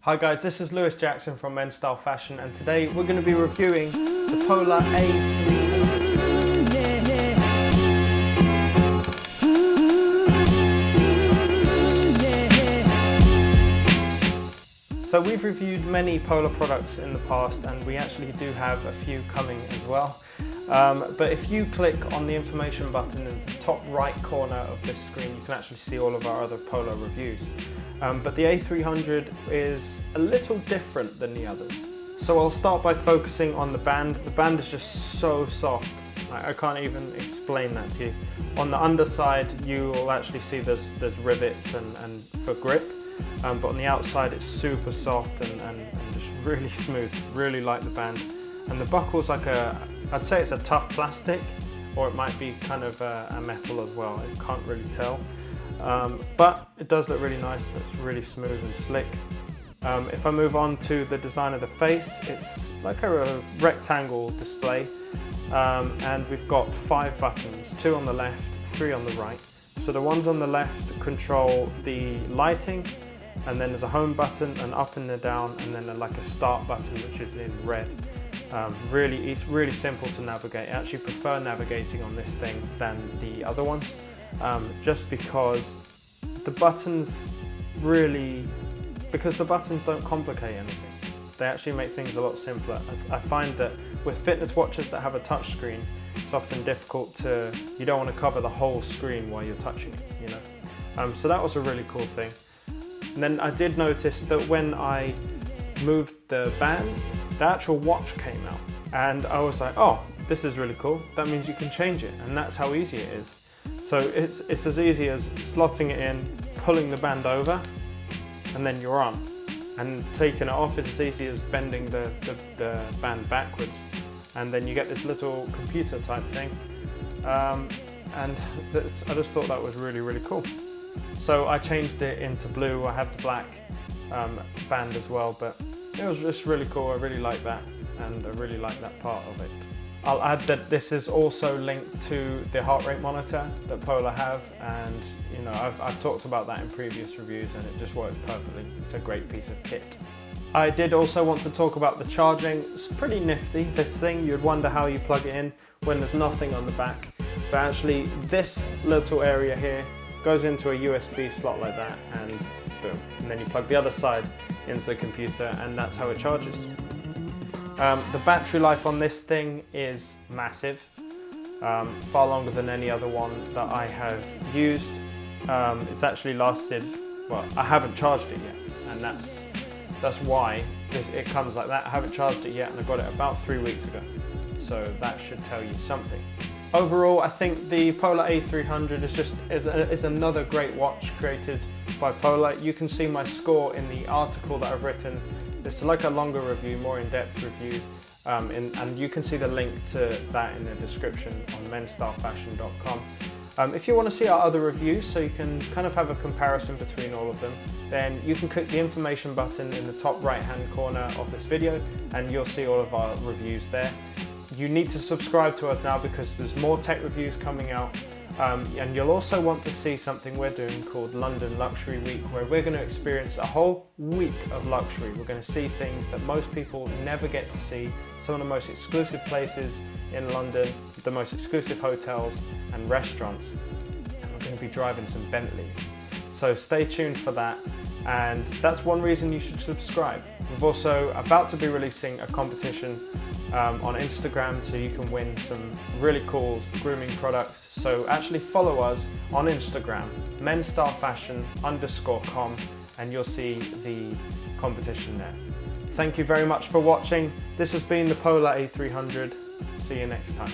Hi guys, this is Lewis Jackson from Men's Style Fashion, and today we're going to be reviewing the Polar A300. So we've reviewed many Polar products in the past, and we actually do have a few coming as well. But if you click on the information button in the top right corner of this screen, you can actually see all of our other Polar reviews. But the A300 is a little different than the others. So I'll start by focusing on the band. The band is just so soft. I can't even explain that to you. On the underside, you will actually see there's rivets and for grip. But on the outside it's super soft and just really smooth. Really like the band. And the buckle's like I'd say it's a tough plastic, or it might be kind of a metal as well. I can't really tell. But it does look really nice. It's really smooth and slick. If I move on to the design of the face, it's like a rectangle display. And we've got 5 buttons, 2 on the left, 3 on the right. So the ones on the left control the lighting, and then there's a home button, an up and a down, and then like a start button, which is in red. It's really simple to navigate. I actually prefer navigating on this thing than the other ones, just because the buttons don't complicate anything. They actually make things a lot simpler. I find that with fitness watches that have a touch screen, it's often difficult you don't want to cover the whole screen while you're touching it, you know. So that was a really cool thing. And then I did notice that when I moved the band, the actual watch came out, and I was like, oh, this is really cool. That means you can change it, and that's how easy it is. So it's as easy as slotting it in, pulling the band over, and then you're on. And taking it off is as easy as bending the band backwards, and then you get this little computer type thing. And I just thought that was really, really cool. So I changed it into blue. I have the black band as well, but it was just really cool. I really like that, and I really like that part of it. I'll add that this is also linked to the heart rate monitor that Polar have, and you know, I've talked about that in previous reviews, and it just works perfectly. It's a great piece of kit. I did also want to talk about the charging. It's pretty nifty, this thing. You'd wonder how you plug it in when there's nothing on the back, but actually this little area here goes into a USB slot like that, and boom. And then you plug the other side into the computer, and that's how it charges. The battery life on this thing is massive, far longer than any other one that I have used. It's actually lasted, well, I haven't charged it yet, and that's why it comes like that. I haven't charged it yet, and I got it about 3 weeks ago, so that should tell you something. Overall, I think the Polar A300 is another great watch created by Polar. You can see my score in the article that I've written. It's like a longer review, more in-depth review, and you can see the link to that in the description on mensstylefashion.com. If you want to see our other reviews, so you can kind of have a comparison between all of them, then you can click the information button in the top right-hand corner of this video, and you'll see all of our reviews there. You need to subscribe to us now because there's more tech reviews coming out, and you'll also want to see something we're doing called London Luxury Week, where we're going to experience a whole week of luxury. We're going to see things that most people never get to see, some of the most exclusive places in London, the most exclusive hotels and restaurants, and we're going to be driving some Bentleys. So stay tuned for that, and that's one reason you should subscribe. We're also about to be releasing a competition on Instagram, so you can win some really cool grooming products. So actually follow us on Instagram, mensstylefashion_com, and you'll see the competition there. Thank you very much for watching. This has been the Polar A300. See you next time.